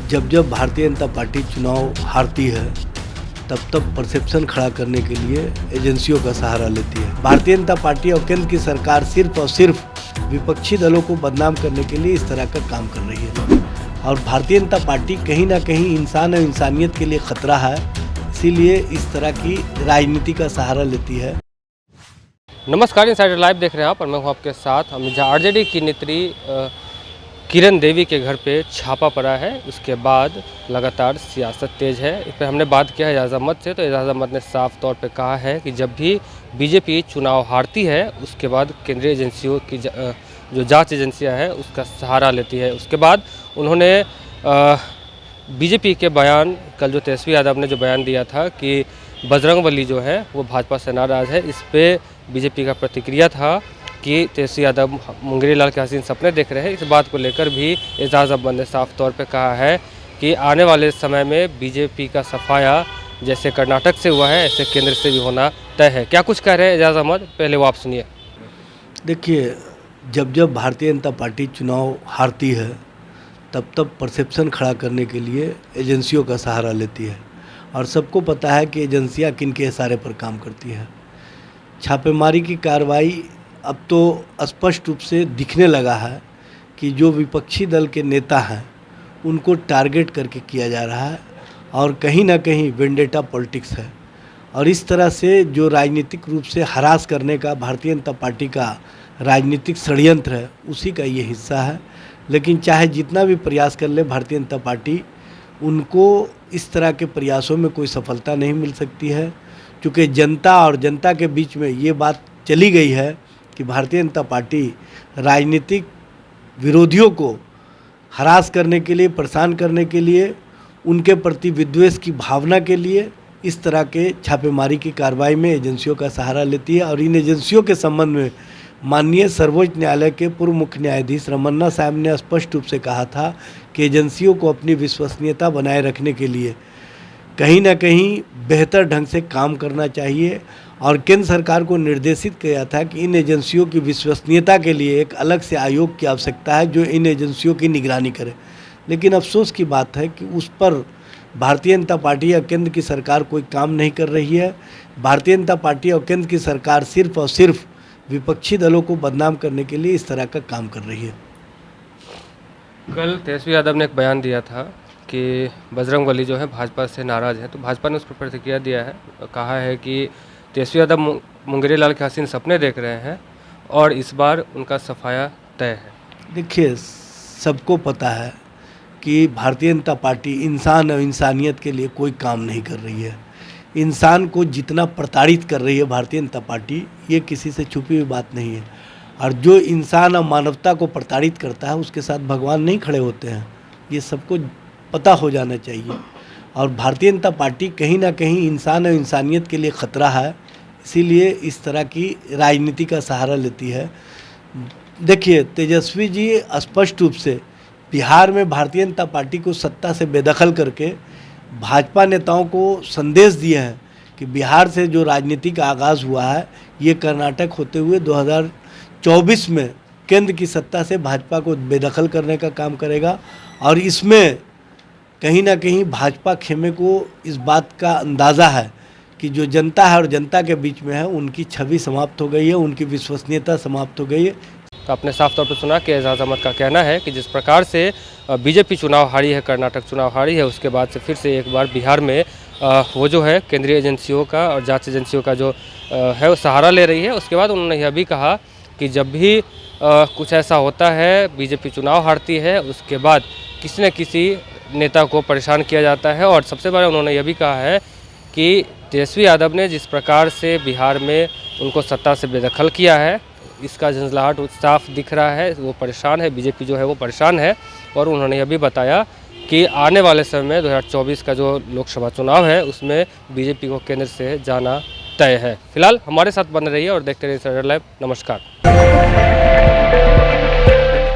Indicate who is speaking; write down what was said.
Speaker 1: जब जब भारतीय जनता पार्टी चुनाव हारती है तब तब परसेप्शन खड़ा करने के लिए एजेंसियों का सहारा लेती है। भारतीय जनता पार्टी और केंद्र की सरकार सिर्फ और सिर्फ विपक्षी दलों को बदनाम करने के लिए इस तरह का काम कर रही है और भारतीय जनता पार्टी कहीं ना कहीं इंसान और इंसानियत के लिए खतरा है, इसीलिए इस तरह की राजनीति का सहारा लेती है।
Speaker 2: नमस्कार, इनसाइडर लाइव देख रहे हैं आप और मैं हूं आपके साथ। हम आरजेडी की नेत्री किरण देवी के घर पे छापा पड़ा है, उसके बाद लगातार सियासत तेज है। इस पर हमने बात किया है एजाज अहमद से, तो एजाज अहमद ने साफ तौर पे कहा है कि जब भी बीजेपी चुनाव हारती है उसके बाद केंद्रीय एजेंसियों की जो जांच एजेंसियां हैं उसका सहारा लेती है। उसके बाद उन्होंने बीजेपी के बयान, कल जो तेजस्वी यादव ने जो बयान दिया था कि बजरंगबली जो है वो भाजपा से नाराज़ है, इस पर बीजेपी का प्रतिक्रिया था कि तेजस्वी यादव मुंगेरी लाल के हसीन सपने देख रहे हैं। इस बात को लेकर भी एजाज अहमद ने साफ तौर पे कहा है कि आने वाले समय में बीजेपी का सफाया जैसे कर्नाटक से हुआ है ऐसे केंद्र से भी होना तय है। क्या कुछ कह रहे हैं एजाज अहमद, पहले वो आप सुनिए।
Speaker 1: देखिए, जब जब भारतीय जनता पार्टी चुनाव हारती है तब तब परसेप्शन खड़ा करने के लिए एजेंसियों का सहारा लेती है और सबको पता है कि एजेंसियां किन के इशारे पर काम करती है। छापेमारी की कार्रवाई अब तो स्पष्ट रूप से दिखने लगा है कि जो विपक्षी दल के नेता हैं उनको टारगेट करके किया जा रहा है और कहीं ना कहीं वेंडेटा पॉलिटिक्स है और इस तरह से जो राजनीतिक रूप से हरास करने का भारतीय जनता पार्टी का राजनीतिक षड्यंत्र है उसी का ये हिस्सा है। लेकिन चाहे जितना भी प्रयास कर ले भारतीय जनता पार्टी, उनको इस तरह के प्रयासों में कोई सफलता नहीं मिल सकती है, क्योंकि जनता और जनता के बीच में ये बात चली गई है कि भारतीय जनता पार्टी राजनीतिक विरोधियों को हरास करने के लिए, परेशान करने के लिए, उनके प्रति विद्वेष की भावना के लिए इस तरह के छापेमारी की कार्रवाई में एजेंसियों का सहारा लेती है। और इन एजेंसियों के संबंध में माननीय सर्वोच्च न्यायालय के पूर्व मुख्य न्यायाधीश रमन्ना साहब ने स्पष्ट रूप से कहा था कि एजेंसियों को अपनी विश्वसनीयता बनाए रखने के लिए कहीं ना कहीं बेहतर ढंग से काम करना चाहिए और केंद्र सरकार को निर्देशित किया था कि इन एजेंसियों की विश्वसनीयता के लिए एक अलग से आयोग की आवश्यकता है जो इन एजेंसियों की निगरानी करे। लेकिन अफसोस की बात है कि उस पर भारतीय जनता पार्टी या केंद्र की सरकार कोई काम नहीं कर रही है। भारतीय जनता पार्टी और केंद्र की सरकार सिर्फ और सिर्फ विपक्षी दलों को बदनाम करने के लिए इस तरह का काम कर रही है।
Speaker 2: कल तेजस्वी यादव ने एक बयान दिया था कि बजरंगबली जो है भाजपा से नाराज़ है, तो भाजपा ने उस पर प्रतिक्रिया दिया है, कहा है कि तेजस्वी यादव मुंगेरी लाल के हसीन सपने देख रहे हैं और इस बार उनका सफाया तय है।
Speaker 1: देखिए, सबको पता है कि भारतीय जनता पार्टी इंसान और इंसानियत के लिए कोई काम नहीं कर रही है। इंसान को जितना प्रताड़ित कर रही है भारतीय जनता पार्टी, ये किसी से छुपी हुई बात नहीं है। और जो इंसान और मानवता को प्रताड़ित करता है उसके साथ भगवान नहीं खड़े होते हैं, ये सबको पता हो जाना चाहिए। और भारतीय जनता पार्टी कहीं ना कहीं इंसान और इंसानियत के लिए खतरा है, इसीलिए इस तरह की राजनीति का सहारा लेती है। देखिए, तेजस्वी जी स्पष्ट रूप से बिहार में भारतीय जनता पार्टी को सत्ता से बेदखल करके भाजपा नेताओं को संदेश दिए हैं कि बिहार से जो राजनीति का आगाज़ हुआ है ये कर्नाटक होते हुए 2024 में केंद्र की सत्ता से भाजपा को बेदखल करने का काम करेगा। और इसमें कहीं ना कहीं भाजपा खेमे को इस बात का अंदाज़ा है कि जो जनता है और जनता के बीच में है उनकी छवि समाप्त हो गई है, उनकी विश्वसनीयता समाप्त हो गई है।
Speaker 2: तो आपने साफ तौर पर सुना कि एजाज अहमद का कहना है कि जिस प्रकार से बीजेपी चुनाव हारी है, कर्नाटक चुनाव हारी है, उसके बाद से फिर से एक बार बिहार में वो जो है केंद्रीय एजेंसियों का और जांच एजेंसियों का जो है वो सहारा ले रही है। उसके बाद उन्होंने यह भी कहा कि जब भी कुछ ऐसा होता है, बीजेपी चुनाव हारती है, उसके बाद किसी न किसी नेता को परेशान किया जाता है। और सबसे बड़ा उन्होंने यह भी कहा है कि तेजस्वी यादव ने जिस प्रकार से बिहार में उनको सत्ता से बेदखल किया है, इसका झंझलाहट साफ दिख रहा है, वो परेशान है, बीजेपी जो है वो परेशान है। और उन्होंने यह भी बताया कि आने वाले समय में 2024 का जो लोकसभा चुनाव है उसमें बीजेपी को केंद्र से जाना तय है। फिलहाल हमारे साथ बने रहिए और देखते रहिए इनसाइडर लाइव। नमस्कार।